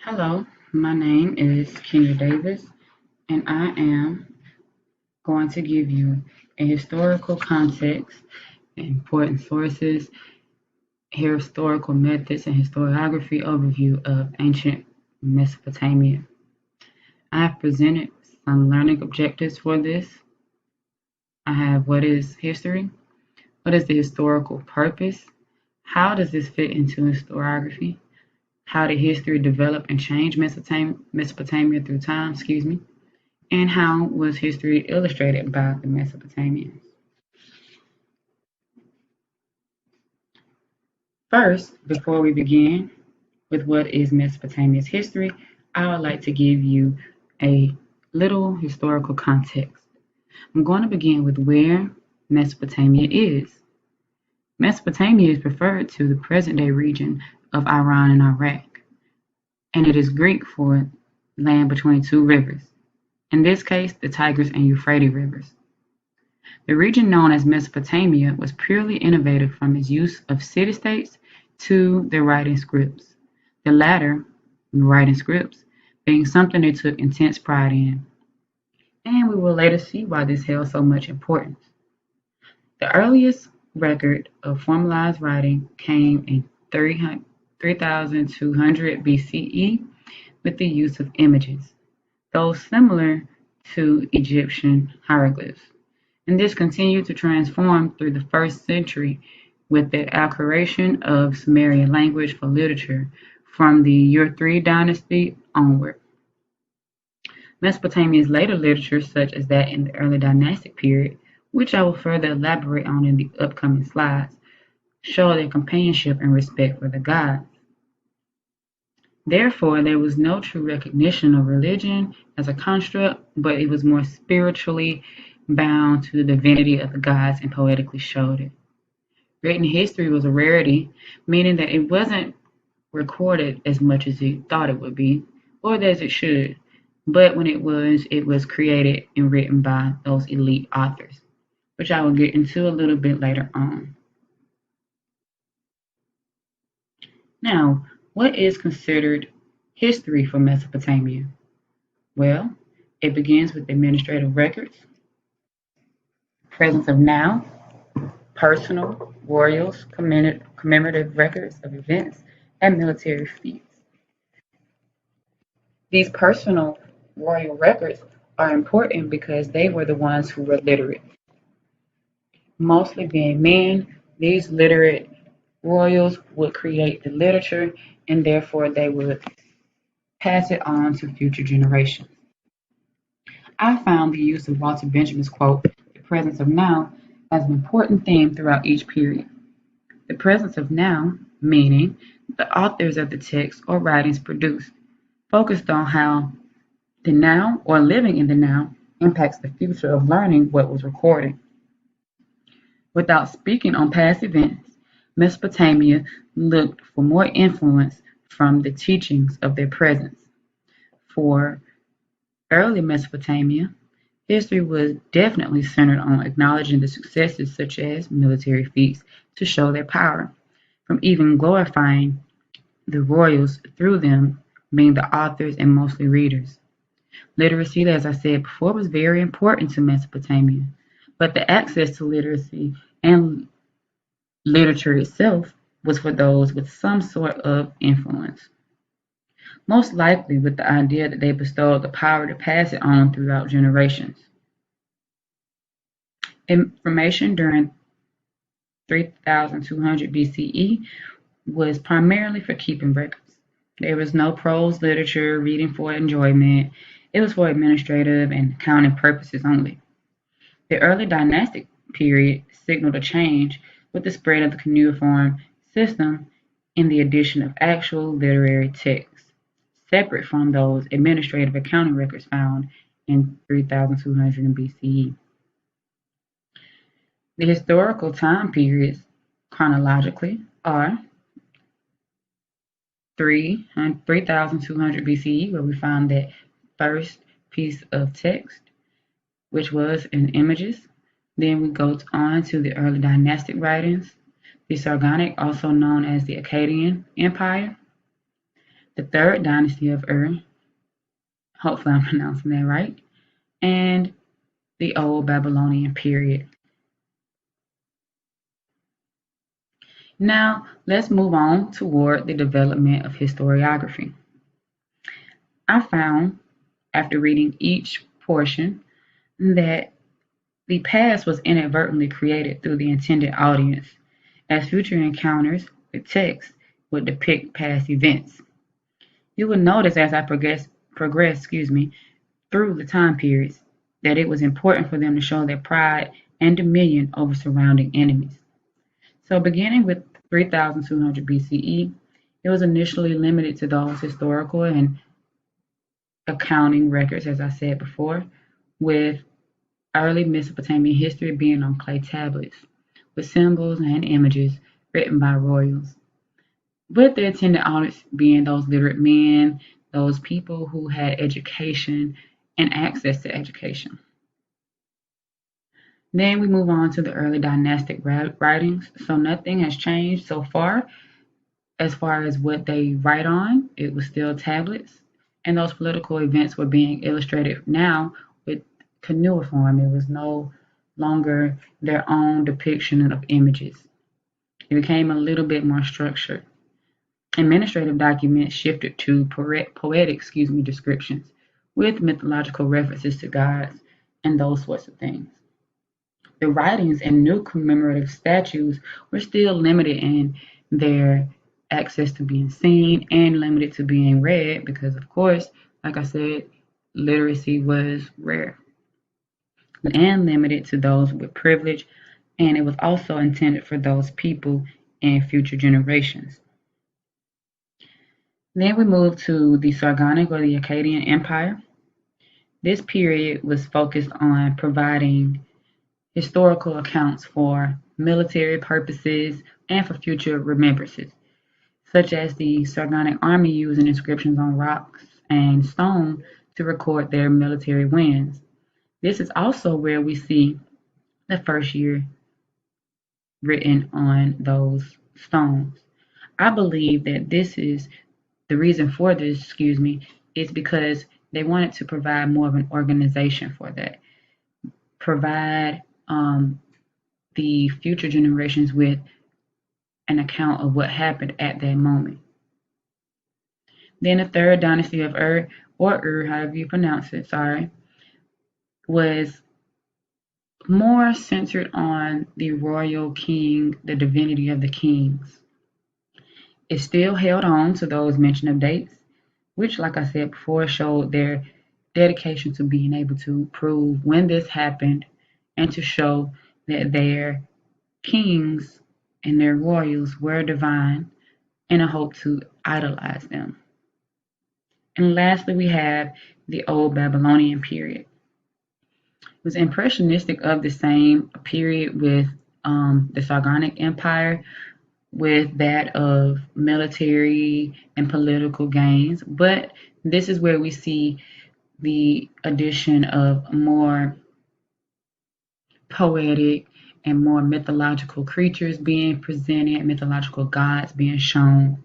Hello, my name is Kenya Davis, and I am going to give you a historical context, important sources, historical methods, and historiography overview of ancient Mesopotamia. I have presented some learning objectives for this. I have what is history, what is the historical purpose, how does this fit into historiography, how did history develop and change Mesopotamia through time, and how was history illustrated by the Mesopotamians. First, before we begin with what is Mesopotamia's history, I would like to give you a little historical context. I'm going to begin with where Mesopotamia is. Mesopotamia is referred to the present-day region of Iran and Iraq, and it is Greek for land between two rivers, in this case the Tigris and Euphrates rivers. The region known as Mesopotamia was purely innovative from its use of city-states to their writing scripts, the latter, writing scripts, being something they took intense pride in. And we will later see why this held so much importance. The earliest record of formalized writing came in 3200 BCE with the use of images, those similar to Egyptian hieroglyphs. And this continued to transform through the first century with the acquiration of Sumerian language for literature from the Ur-3 dynasty onward. Mesopotamia's later literature, such as that in the early dynastic period, which I will further elaborate on in the upcoming slides, show their companionship and respect for the gods. Therefore, there was no true recognition of religion as a construct, but it was more spiritually bound to the divinity of the gods and poetically showed it. Written history was a rarity, meaning that it wasn't recorded as much as it thought it would be, or as it should, but when it was created and written by those elite authors, which I will get into a little bit later on. Now, what is considered history for Mesopotamia? Well, it begins with administrative records, presence of now, personal, royals, commemorative records of events, and military feats. These personal royal records are important because they were the ones who were literate. Mostly being men, these literate royals would create the literature and therefore they would pass it on to future generations. I found the use of Walter Benjamin's quote, "the presence of now," as an important theme throughout each period. The presence of now, meaning the authors of the text or writings produced, focused on how the now or living in the now impacts the future of learning what was recorded. Without speaking on past events, Mesopotamia looked for more influence from the teachings of their presence. For early Mesopotamia, history was definitely centered on acknowledging the successes such as military feats to show their power, from even glorifying the royals through them being the authors and mostly readers. Literacy, as I said before, was very important to Mesopotamia, but the access to literacy and literature itself was for those with some sort of influence, most likely with the idea that they bestowed the power to pass it on throughout generations. Information during 3200 BCE was primarily for keeping records. There was no prose literature, reading for enjoyment. It was for administrative and accounting purposes only. The early dynastic period signaled a change with the spread of the cuneiform system and the addition of actual literary texts, separate from those administrative accounting records found in 3200 BCE. The historical time periods, chronologically, are 3200 BCE, where we find that first piece of text, which was in images. Then we go on to the early dynastic writings, the Sargonic, also known as the Akkadian Empire. the third dynasty of Ur, hopefully I'm pronouncing that right, and the Old Babylonian period. Now, let's move on toward the development of historiography. I found, after reading each portion, that the past was inadvertently created through the intended audience, as future encounters with text would depict past events. You will notice as I progress through the time periods that it was important for them to show their pride and dominion over surrounding enemies. So beginning with 3200 BCE, it was initially limited to those historical and accounting records, as I said before, with early Mesopotamian history being on clay tablets, with symbols and images written by royals, with the intended audience being those literate men, those people who had education and access to education. Then we move on to the early dynastic writings. So nothing has changed so far as what they write on. It was still tablets, and those political events were being illustrated now with cuneiform. It was no longer their own depiction of images. It became a little bit more structured. Administrative documents shifted to poetic descriptions with mythological references to gods and those sorts of things. The writings and new commemorative statues were still limited in their access to being seen and limited to being read because, of course, like I said, literacy was rare and limited to those with privilege, and it was also intended for those people in future generations. Then we move to the Sargonic or the Akkadian Empire. This period was focused on providing historical accounts for military purposes and for future remembrances, such as the Sargonic army using inscriptions on rocks and stone to record their military wins. This is also where we see the first year written on those stones. I believe that this is the reason for this, is because they wanted to provide more of an organization for that. Provide the future generations with an account of what happened at that moment. Then the third dynasty of Ur, or Ur, however you pronounce it, was more centered on the royal king, the divinity of the kings. It still held on to those mention of dates, which, like I said before, showed their dedication to being able to prove when this happened and to show that their kings and their royals were divine in a hope to idolize them. And lastly, we have the Old Babylonian period. It was impressionistic of the same period with the Sargonic Empire, with that of military and political gains, but this is where we see the addition of more poetic and more mythological creatures being presented, mythological gods being shown.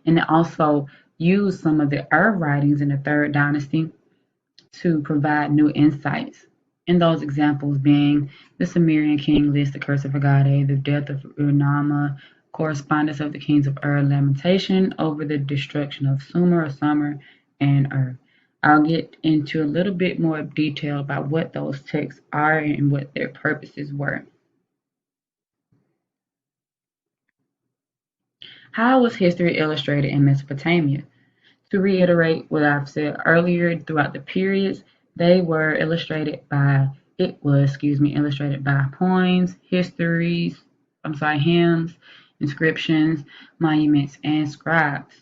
And it also used some of the Ur writings in the third dynasty to provide new insights. And those examples being the Sumerian king list, the curse of Agade, the death of Ur-Nama, correspondence of the kings of Ur, lamentation over the destruction of Sumer or Summer and Ur. I'll get into a little bit more detail about what those texts are and what their purposes were. How was history illustrated in Mesopotamia? To reiterate what I've said earlier, throughout the periods, they were illustrated by poems, hymns, inscriptions, monuments, and scribes.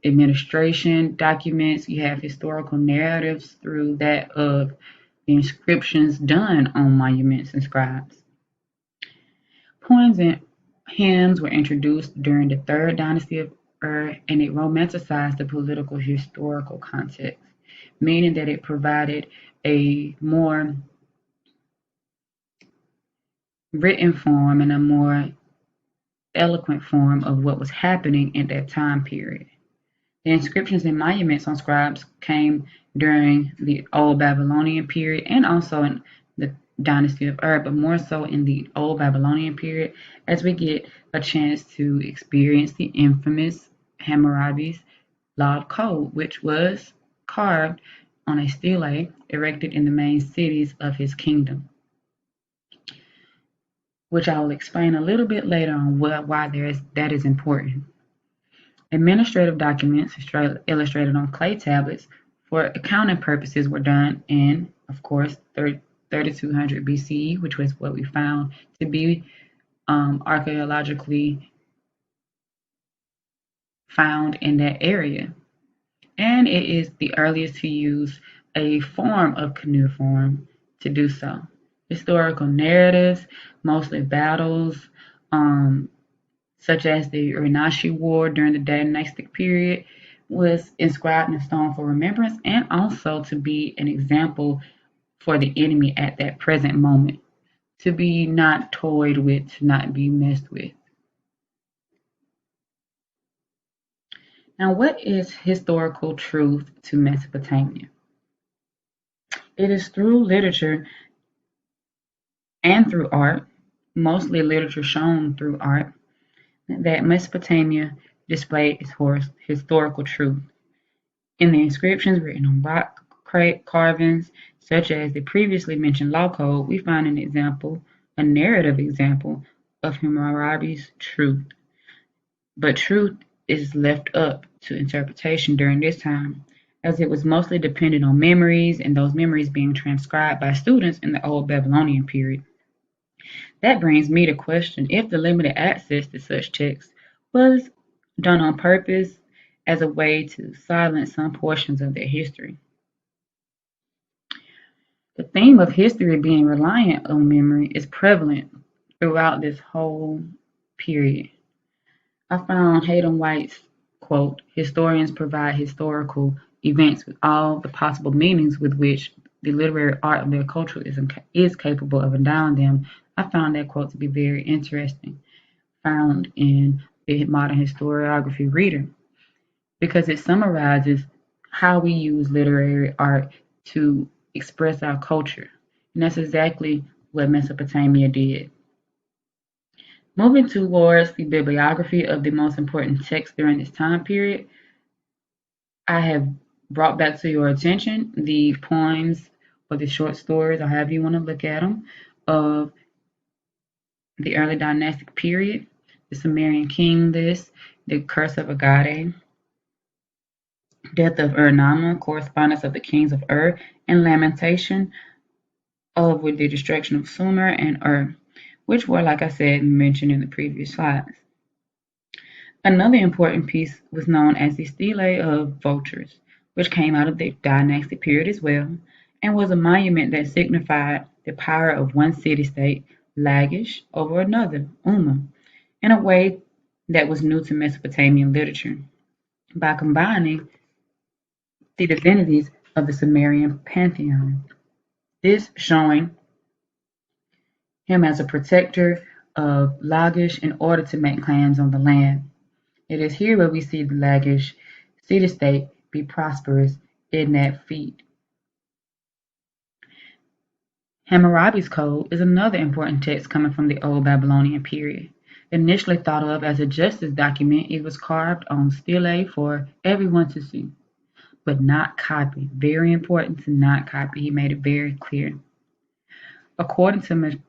Administration documents, you have historical narratives through that of the inscriptions done on monuments and scribes. Poems and hymns were introduced during the third dynasty of Ur, and it romanticized the political historical context, meaning that it provided a more written form and a more eloquent form of what was happening in that time period. The inscriptions and monuments on scribes came during the Old Babylonian period and also in the dynasty of Ur, but more so in the Old Babylonian period, as we get a chance to experience the infamous Hammurabi's Law of Code, which was carved on a stele erected in the main cities of his kingdom, which I will explain a little bit later on why that is important. Administrative documents illustrated on clay tablets for accounting purposes were done in, of course, 3200 BCE, which was what we found to be archaeologically found in that area. And it is the earliest to use a form of cuneiform to do so. Historical narratives, mostly battles, such as the Renashi War during the dynastic period, was inscribed in stone for remembrance and also to be an example for the enemy at that present moment, to be not toyed with, to not be messed with. Now, what is historical truth to Mesopotamia? It is through literature and through art, mostly literature shown through art, that Mesopotamia displayed its historical truth. In the inscriptions written on rock carvings, such as the previously mentioned law code, we find a narrative example of Hammurabi's truth. But truth is left up to interpretation during this time, as it was mostly dependent on memories, and those memories being transcribed by students in the Old Babylonian period. That brings me to question if the limited access to such texts was done on purpose as a way to silence some portions of their history. The theme of history being reliant on memory is prevalent throughout this whole period. I found Hayden White's quote, "Historians provide historical events with all the possible meanings with which the literary art of their culture is capable of endowing them." I found that quote to be very interesting, found in the Modern Historiography reader, because it summarizes how we use literary art to express our culture. And that's exactly what Mesopotamia did. Moving towards the bibliography of the most important texts during this time period, I have brought back to your attention the poems or the short stories, or however you want to look at them, of the early dynastic period, the Sumerian king list, the Curse of Agade, Death of Ur-Nammu, Correspondence of the Kings of Ur, and Lamentation with the destruction of Sumer and Ur, which were, like I said, mentioned in the previous slides. Another important piece was known as the Stele of Vultures, which came out of the dynastic period as well, and was a monument that signified the power of one city-state, Lagish, over another, Umma, in a way that was new to Mesopotamian literature, by combining the divinities of the Sumerian pantheon, this showing him as a protector of Lagish in order to make claims on the land. It is here where we see the Lagish city-state be prosperous in that feat. Hammurabi's Code is another important text coming from the Old Babylonian period. Initially thought of as a justice document, it was carved on stele for everyone to see, but not copy. Very important to not copy. He made it very clear. According to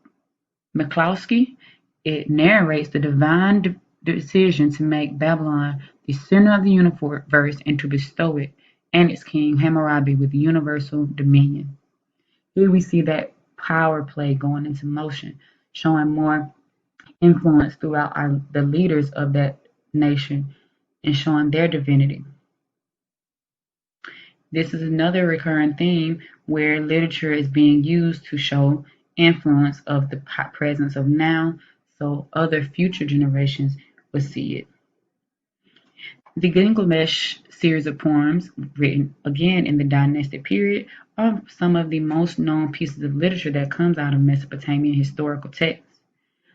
McCloskey, it narrates the divine decision to make Babylon the center of the universe and to bestow it and its king Hammurabi with universal dominion. Here we see that power play going into motion, showing more influence throughout the leaders of that nation and showing their divinity. This is another recurring theme where literature is being used to show influence of the presence of now, so other future generations will see it. The Gilgamesh series of poems, written again in the dynastic period, are some of the most known pieces of literature that comes out of Mesopotamian historical texts.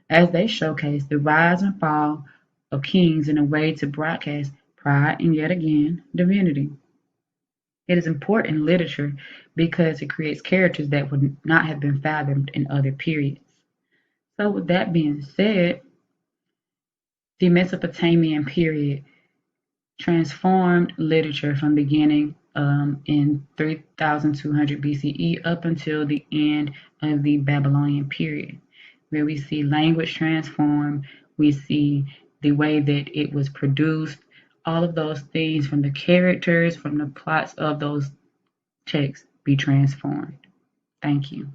as they showcase the rise and fall of kings in a way to broadcast pride and yet again divinity. It is important literature because it creates characters that would not have been fathomed in other periods. So with that being said, the Mesopotamian period transformed literature from beginning in 3200 BCE up until the end of the Babylonian period, where we see language transform, we see the way that it was produced, all of those things from the characters, from the plots of those texts be transformed. Thank you.